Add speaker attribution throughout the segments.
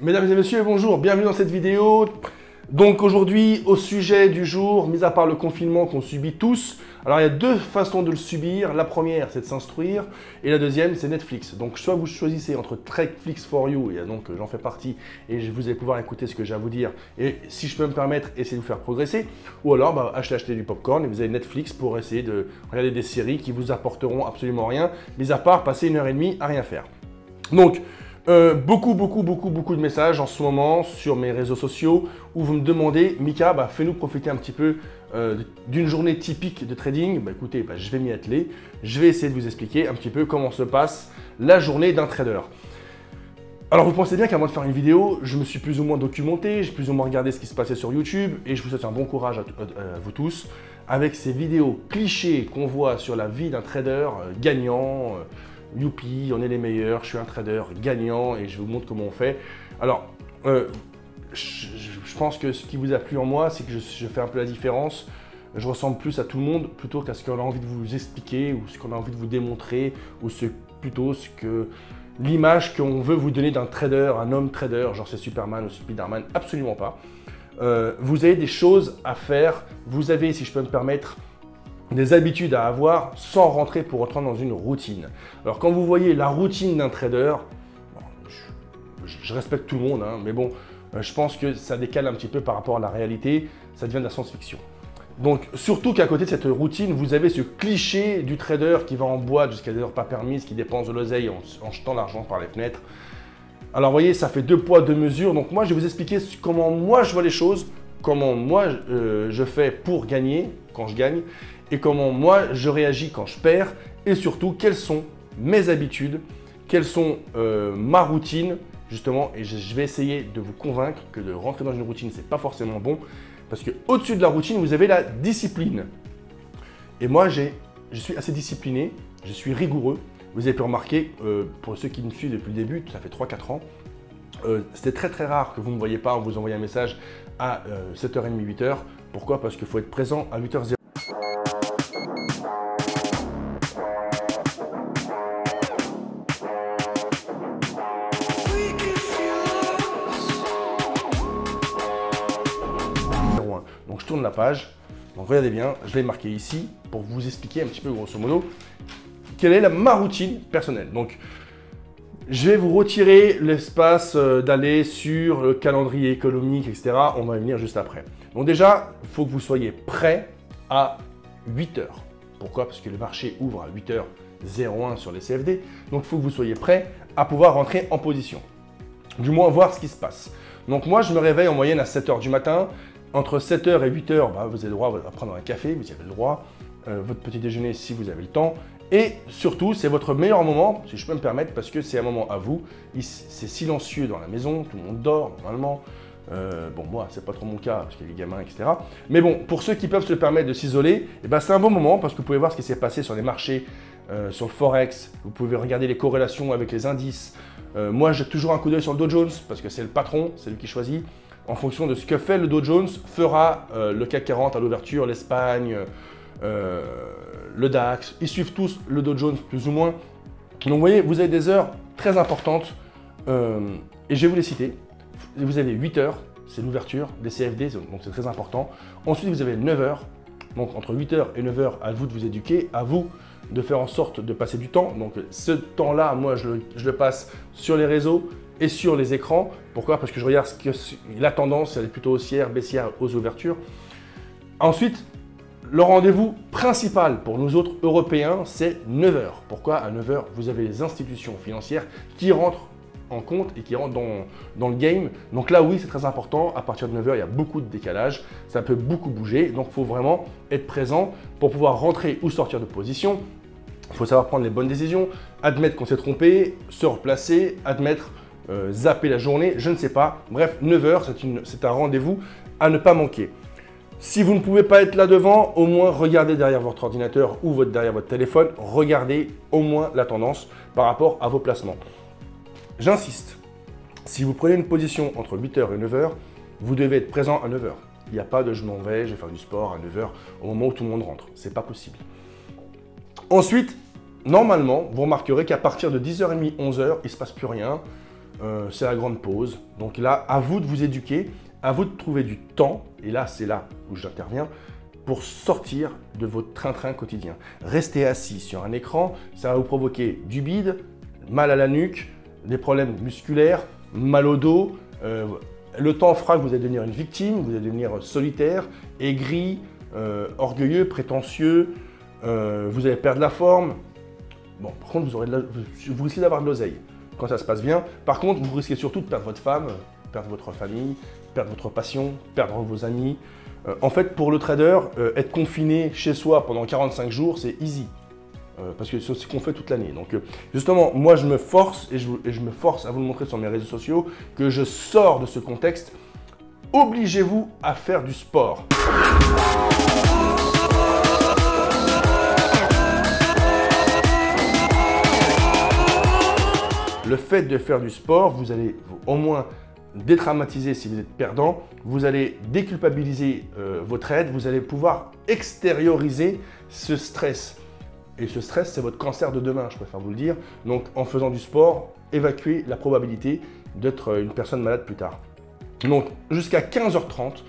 Speaker 1: Mesdames et messieurs, bonjour, bienvenue dans cette vidéo. Donc aujourd'hui, au sujet du jour, mis à part le confinement qu'on subit tous, alors il y a deux façons de le subir. La première, c'est de s'instruire, et la deuxième, c'est Netflix. Donc soit vous choisissez entre Netflix for You, et donc j'en fais partie, et vous allez pouvoir écouter ce que j'ai à vous dire, et si je peux me permettre, essayer de vous faire progresser, ou alors acheter du popcorn, et vous avez Netflix pour essayer de regarder des séries qui vous apporteront absolument rien, mis à part passer 1h30 à rien faire. Donc, beaucoup de messages en ce moment sur mes réseaux sociaux où vous me demandez, Mika, fais-nous profiter un petit peu d'une journée typique de trading. Écoutez, je vais m'y atteler. Je vais essayer de vous expliquer un petit peu comment se passe la journée d'un trader. Alors vous pensez bien qu'avant de faire une vidéo, je me suis plus ou moins documenté, j'ai plus ou moins regardé ce qui se passait sur YouTube et je vous souhaite un bon courage à vous tous avec ces vidéos clichés qu'on voit sur la vie d'un trader gagnant. Youpi, on est les meilleurs, je suis un trader gagnant et je vous montre comment on fait. Alors, je pense que ce qui vous a plu en moi, c'est que je fais un peu la différence. Je ressemble plus à tout le monde plutôt qu'à ce qu'on a envie de vous expliquer ou ce qu'on a envie de vous démontrer ou plutôt l'image qu'on veut vous donner d'un trader, un homme trader, genre c'est Superman ou Spiderman, absolument pas. Vous avez des choses à faire, vous avez, si je peux me permettre, des habitudes à avoir sans rentrer pour autant dans une routine. Alors quand vous voyez la routine d'un trader, je respecte tout le monde, mais bon, je pense que ça décale un petit peu par rapport à la réalité, ça devient de la science-fiction. Donc surtout qu'à côté de cette routine, vous avez ce cliché du trader qui va en boîte jusqu'à des heures pas permises, qui dépense de l'oseille en jetant l'argent par les fenêtres. Alors vous voyez, ça fait deux poids, deux mesures. Donc moi, je vais vous expliquer comment moi je vois les choses, comment moi je fais pour gagner quand je gagne, et comment moi je réagis quand je perds, et surtout quelles sont mes habitudes, quelles sont ma routine, justement, et je vais essayer de vous convaincre que de rentrer dans une routine, c'est pas forcément bon, parce qu'au-dessus de la routine, vous avez la discipline. Et moi, je suis assez discipliné, je suis rigoureux. Vous avez pu remarquer, pour ceux qui me suivent depuis le début, ça fait 3-4 ans, c'était très rare que vous ne me voyez pas, on vous envoie un message à 7h30, 8h. Pourquoi? Parce qu'il faut être présent à 8h00. Donc je tourne la page, donc regardez bien, je l'ai marqué ici pour vous expliquer un petit peu grosso modo quelle est ma routine personnelle. Donc je vais vous retirer l'espace d'aller sur le calendrier économique, etc. On va y venir juste après. Donc déjà, il faut que vous soyez prêt à 8h. Pourquoi? Parce que le marché ouvre à 8h01 sur les CFD. Donc il faut que vous soyez prêt à pouvoir rentrer en position. Du moins voir ce qui se passe. Donc moi, je me réveille en moyenne à 7h du matin. Entre 7h et 8h, vous avez le droit à prendre un café, vous avez le droit, votre petit déjeuner si vous avez le temps. Et surtout, c'est votre meilleur moment, si je peux me permettre, parce que c'est un moment à vous. C'est silencieux dans la maison, tout le monde dort normalement. Bon, moi, c'est pas trop mon cas, parce qu'il y a les gamins, etc. Mais bon, pour ceux qui peuvent se permettre de s'isoler, c'est un bon moment, parce que vous pouvez voir ce qui s'est passé sur les marchés, sur le Forex. Vous pouvez regarder les corrélations avec les indices. Moi, j'ai toujours un coup d'œil sur le Dow Jones, parce que c'est le patron, c'est lui qui choisit. En fonction de ce que fait le Dow Jones, fera le CAC 40 à l'ouverture, l'Espagne, le DAX. Ils suivent tous le Dow Jones plus ou moins. Donc vous voyez, vous avez des heures très importantes et je vais vous les citer. Vous avez 8 heures, c'est l'ouverture des CFD, donc c'est très important. Ensuite, vous avez 9 heures. Donc entre 8h et 9h, à vous de vous éduquer, à vous de faire en sorte de passer du temps. Donc ce temps-là, moi, je le passe sur les réseaux et sur les écrans. Pourquoi? Parce que je regarde la tendance, elle est plutôt haussière, baissière aux ouvertures. Ensuite, le rendez-vous principal pour nous autres Européens, c'est 9h. Pourquoi? À 9h, vous avez les institutions financières qui rentrent en compte et qui rentrent dans le game. Donc là, oui, c'est très important. À partir de 9h, il y a beaucoup de décalage. Ça peut beaucoup bouger. Donc, il faut vraiment être présent pour pouvoir rentrer ou sortir de position. Il faut savoir prendre les bonnes décisions, admettre qu'on s'est trompé, se replacer, admettre zapper la journée, je ne sais pas. Bref, 9h, c'est un rendez-vous à ne pas manquer. Si vous ne pouvez pas être là devant, au moins regardez derrière votre ordinateur ou derrière votre téléphone, regardez au moins la tendance par rapport à vos placements. J'insiste, si vous prenez une position entre 8h et 9h, vous devez être présent à 9h. Il n'y a pas de je m'en vais, je vais faire du sport à 9h au moment où tout le monde rentre. C'est pas possible. Ensuite, normalement, vous remarquerez qu'à partir de 10h30, 11h, il ne se passe plus rien. c'est la grande pause. Donc là, à vous de vous éduquer, à vous de trouver du temps, et là, c'est là où j'interviens, pour sortir de votre train-train quotidien. Rester assis sur un écran, ça va vous provoquer du bide, mal à la nuque, des problèmes musculaires, mal au dos. Le temps fera que vous allez devenir une victime, vous allez devenir solitaire, aigri, orgueilleux, prétentieux, vous allez perdre la forme. Bon, par contre, vous risquez d'avoir de l'oseille quand ça se passe bien. Par contre, vous risquez surtout de perdre votre femme, perdre votre famille, perdre votre passion, perdre vos amis. En fait, pour le trader, être confiné chez soi pendant 45 jours, c'est easy. Parce que c'est ce qu'on fait toute l'année. Donc justement, moi je me force et je me force à vous le montrer sur mes réseaux sociaux que je sors de ce contexte. Obligez-vous à faire du sport. Le fait de faire du sport, vous allez au moins détraumatiser si vous êtes perdant, vous allez déculpabiliser votre aide, vous allez pouvoir extérioriser ce stress. Et ce stress, c'est votre cancer de demain, je préfère vous le dire. Donc, en faisant du sport, évacuez la probabilité d'être une personne malade plus tard. Donc, jusqu'à 15h30,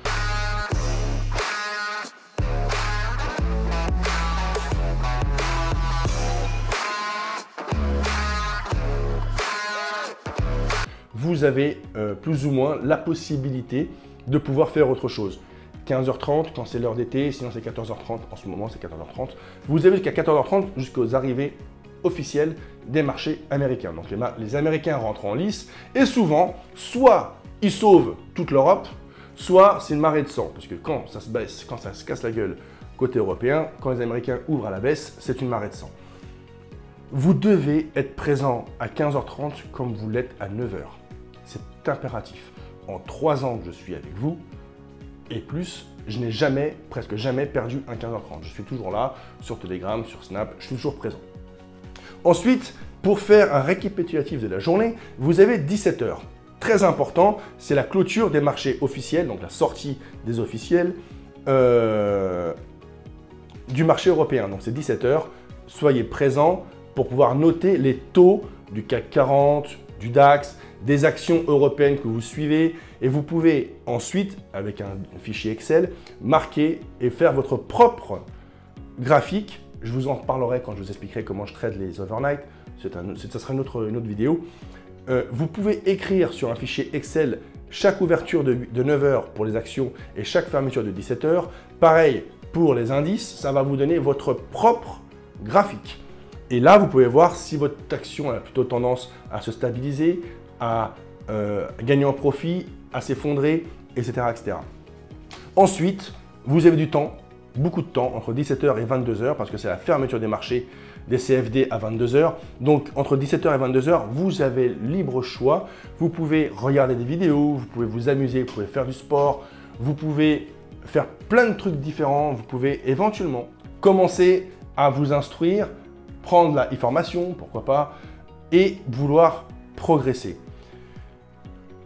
Speaker 1: vous avez plus ou moins la possibilité de pouvoir faire autre chose. 15h30 quand c'est l'heure d'été, sinon c'est 14h30, en ce moment c'est 14h30. Vous avez jusqu'à 14h30 jusqu'aux arrivées officielles des marchés américains. Donc les Américains rentrent en lice et souvent, soit ils sauvent toute l'Europe, soit c'est une marée de sang. Parce que quand ça se baisse, quand ça se casse la gueule côté européen, quand les Américains ouvrent à la baisse, c'est une marée de sang. Vous devez être présent à 15h30 comme vous l'êtes à 9h. C'est impératif. En 3 ans que je suis avec vous, et plus, je n'ai jamais, presque jamais perdu un 15h30. Je suis toujours là, sur Telegram, sur Snap, je suis toujours présent. Ensuite, pour faire un récapitulatif de la journée, vous avez 17h. Très important, c'est la clôture des marchés officiels, donc la sortie des officiels du marché européen. Donc c'est 17h, soyez présents pour pouvoir noter les taux du CAC 40, du DAX, des actions européennes que vous suivez et vous pouvez ensuite, avec un fichier Excel, marquer et faire votre propre graphique. Je vous en reparlerai quand je vous expliquerai comment je trade les overnight, ça sera une autre vidéo. Vous pouvez écrire sur un fichier Excel chaque ouverture de 9h pour les actions et chaque fermeture de 17h. Pareil pour les indices, ça va vous donner votre propre graphique. Et là, vous pouvez voir si votre action a plutôt tendance à se stabiliser, à gagner en profit, à s'effondrer, etc., etc. Ensuite, vous avez du temps, beaucoup de temps, entre 17h et 22h, parce que c'est la fermeture des marchés des CFD à 22h. Donc, entre 17h et 22h, vous avez libre choix. Vous pouvez regarder des vidéos, vous pouvez vous amuser, vous pouvez faire du sport, vous pouvez faire plein de trucs différents. Vous pouvez éventuellement commencer à vous instruire, prendre la e-formation, pourquoi pas, et vouloir progresser.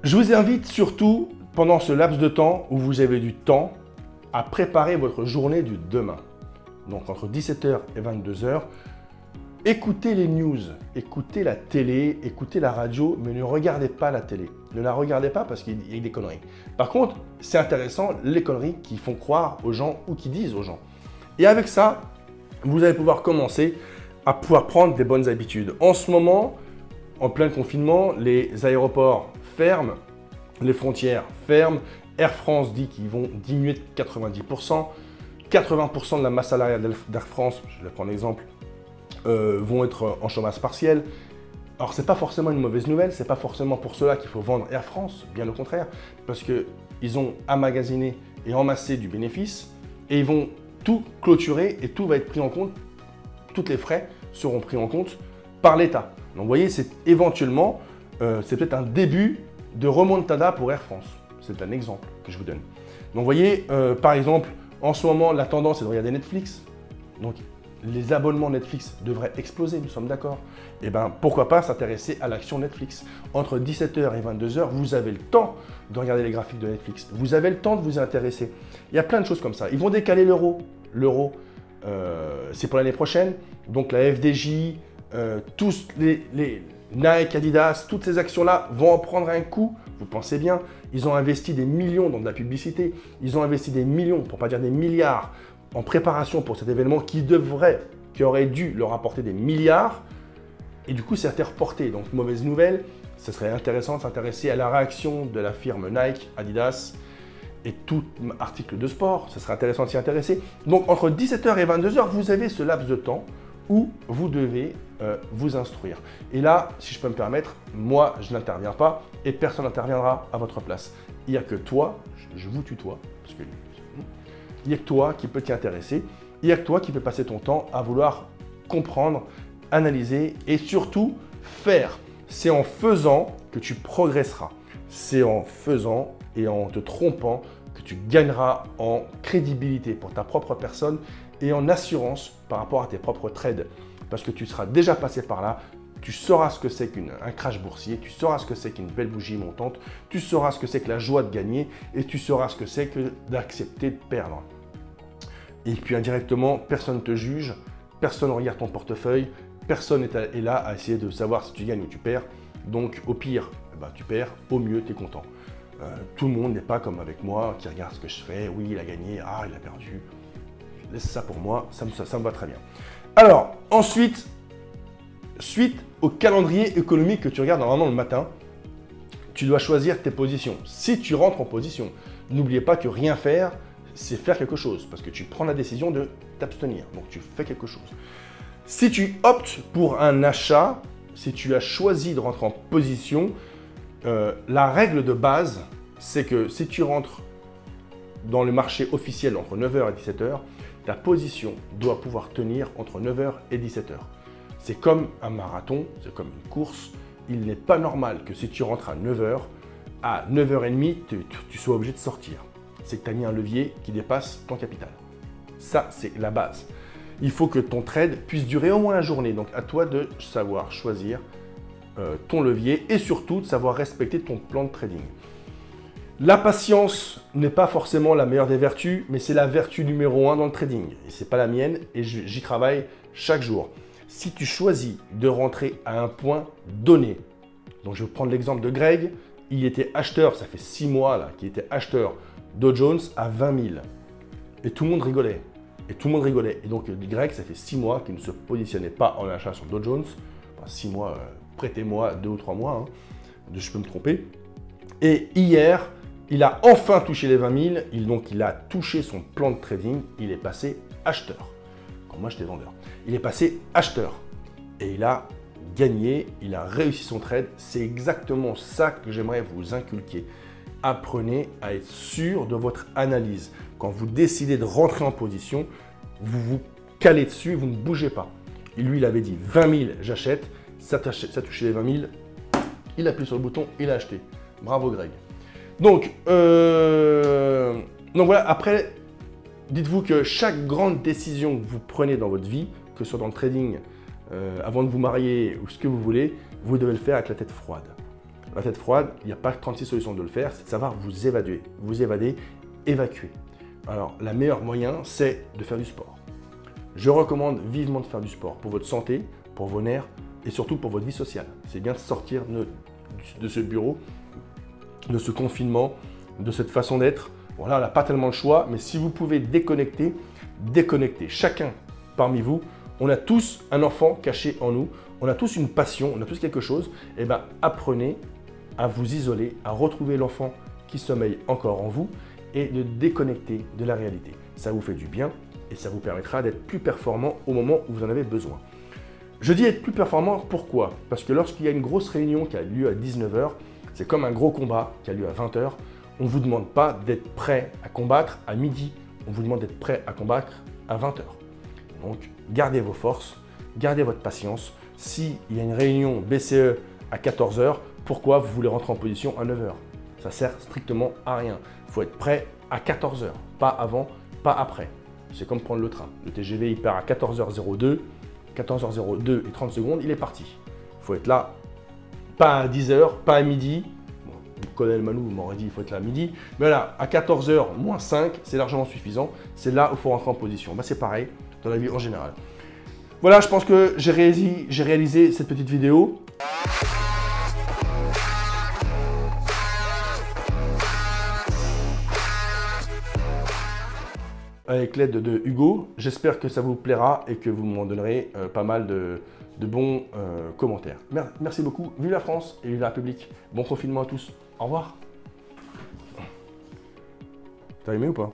Speaker 1: Je vous invite surtout, pendant ce laps de temps où vous avez du temps, à préparer votre journée du demain. Donc entre 17h et 22h, écoutez les news, écoutez la télé, écoutez la radio, mais ne regardez pas la télé. Ne la regardez pas parce qu'il y a des conneries. Par contre, c'est intéressant les conneries qui font croire aux gens ou qui disent aux gens. Et avec ça, vous allez pouvoir commencer à pouvoir prendre des bonnes habitudes. En ce moment, en plein confinement, les aéroports ferment, les frontières ferment. Air France dit qu'ils vont diminuer de 90%. 80% de la masse salariale d'Air France, je vais prendre l'exemple, vont être en chômage partiel. Alors, ce n'est pas forcément une mauvaise nouvelle, ce n'est pas forcément pour cela qu'il faut vendre Air France, bien au contraire, parce qu'ils ont emmagasiné et emassé du bénéfice et ils vont tout clôturer et tout va être pris en compte. Tous les frais seront pris en compte par l'État. Donc, vous voyez, c'est éventuellement, c'est peut-être un début de remontada pour Air France. C'est un exemple que je vous donne. Donc, vous voyez, par exemple, en ce moment, la tendance est de regarder Netflix. Donc, les abonnements Netflix devraient exploser, nous sommes d'accord. Et bien, pourquoi pas s'intéresser à l'action Netflix. Entre 17h et 22h, vous avez le temps de regarder les graphiques de Netflix. Vous avez le temps de vous y intéresser. Il y a plein de choses comme ça. Ils vont décaler l'euro. L'euro, c'est pour l'année prochaine. Donc, la FDJ, tous Nike, Adidas, toutes ces actions-là vont en prendre un coup. Vous pensez bien, ils ont investi des millions dans de la publicité. Ils ont investi des millions, pour ne pas dire des milliards, en préparation pour cet événement qui aurait dû leur apporter des milliards. Et du coup, ça a été reporté. Donc, mauvaise nouvelle, ce serait intéressant de s'intéresser à la réaction de la firme Nike, Adidas et tout article de sport. Ce serait intéressant de s'y intéresser. Donc, entre 17h et 22h, vous avez ce laps de temps où vous devez vous instruire. Et là, si je peux me permettre, moi, je n'interviens pas et personne n'interviendra à votre place. Il n'y a que toi, je vous tutoie, parce que il n'y a que toi qui peut t'y intéresser. Il n'y a que toi qui peut passer ton temps à vouloir comprendre, analyser et surtout faire. C'est en faisant que tu progresseras. C'est en faisant et en te trompant que tu gagneras en crédibilité pour ta propre personne et en assurance par rapport à tes propres trades. Parce que tu seras déjà passé par là, tu sauras ce que c'est qu'un crash boursier, tu sauras ce que c'est qu'une belle bougie montante, tu sauras ce que c'est que la joie de gagner et tu sauras ce que c'est que d'accepter de perdre. Et puis indirectement, personne ne te juge, personne ne regarde ton portefeuille, personne est là à essayer de savoir si tu gagnes ou tu perds. Donc au pire, tu perds, au mieux, tu es content. Tout le monde n'est pas comme avec moi qui regarde ce que je fais, oui, il a gagné, ah, il a perdu. Laisse ça pour moi, ça me va très bien. Alors, ensuite, suite au calendrier économique que tu regardes normalement le matin, tu dois choisir tes positions. Si tu rentres en position, n'oubliez pas que rien faire, c'est faire quelque chose, parce que tu prends la décision de t'abstenir, donc tu fais quelque chose. Si tu optes pour un achat, si tu as choisi de rentrer en position, la règle de base, c'est que si tu rentres dans le marché officiel entre 9h et 17h, ta position doit pouvoir tenir entre 9h et 17h. C'est comme un marathon, c'est comme une course. Il n'est pas normal que si tu rentres à 9h, à 9h30, tu sois obligé de sortir. C'est que tu as mis un levier qui dépasse ton capital. Ça, c'est la base. Il faut que ton trade puisse durer au moins la journée. Donc, à toi de savoir choisir ton levier et surtout de savoir respecter ton plan de trading. La patience n'est pas forcément la meilleure des vertus, mais c'est la vertu numéro 1 dans le trading. Et ce n'est pas la mienne et j'y travaille chaque jour. Si tu choisis de rentrer à un point donné, donc je vais prendre l'exemple de Greg, il était acheteur, ça fait 6 mois là, qu'il était acheteur Dow Jones à 20 000. Et tout le monde rigolait. Et donc Greg, ça fait 6 mois qu'il ne se positionnait pas en achat sur Dow Jones. Enfin, 6 mois, prêtez-moi 2 ou 3 mois, hein, je peux me tromper. Et hier, il a enfin touché les 20 000, donc il a touché son plan de trading, il est passé acheteur. Quand moi j'étais vendeur. Il est passé acheteur et il a gagné, il a réussi son trade. C'est exactement ça que j'aimerais vous inculquer. Apprenez à être sûr de votre analyse. Quand vous décidez de rentrer en position, vous vous calez dessus, vous ne bougez pas. Et lui, il avait dit 20 000, j'achète, ça touchait les 20 000, il appuie sur le bouton, il a acheté. Bravo Greg. Donc voilà, après, dites-vous que chaque grande décision que vous prenez dans votre vie, que ce soit dans le trading, avant de vous marier ou ce que vous voulez, vous devez le faire avec la tête froide. La tête froide, il n'y a pas 36 solutions de le faire, c'est de savoir vous évader, évacuer. Alors, le meilleur moyen, c'est de faire du sport. Je recommande vivement de faire du sport pour votre santé, pour vos nerfs et surtout pour votre vie sociale. C'est bien de sortir de ce bureau, de ce confinement, de cette façon d'être. Voilà, on n'a pas tellement le choix, mais si vous pouvez déconnecter, déconnectez. Chacun parmi vous, on a tous un enfant caché en nous, on a tous une passion, on a tous quelque chose. Eh bien, apprenez à vous isoler, à retrouver l'enfant qui sommeille encore en vous et de déconnecter de la réalité. Ça vous fait du bien et ça vous permettra d'être plus performant au moment où vous en avez besoin. Je dis être plus performant, pourquoi? Parce que lorsqu'il y a une grosse réunion qui a lieu à 19h, c'est comme un gros combat qui a lieu à 20h. On ne vous demande pas d'être prêt à combattre à midi. On vous demande d'être prêt à combattre à 20h. Donc, gardez vos forces, gardez votre patience. S'il y a une réunion BCE à 14h, pourquoi vous voulez rentrer en position à 9h? Ça sert strictement à rien. Il faut être prêt à 14h, pas avant, pas après. C'est comme prendre le train. Le TGV, il part à 14h02. 14h02 et 30 secondes, il est parti. Il faut être là, pas à 10h, pas à midi. Bon, Colonel Malou m'aurait dit il faut être là à midi. Mais là, à 14h moins 5, c'est largement suffisant. C'est là où il faut rentrer en position. C'est pareil dans la vie en général. Voilà, je pense que j'ai réalisé cette petite vidéo. avec l'aide de Hugo. J'espère que ça vous plaira et que vous m'en donnerez pas mal de bons commentaires. Merci beaucoup. Vive la France et vive la République. Bon confinement à tous. Au revoir. T'as aimé ou pas?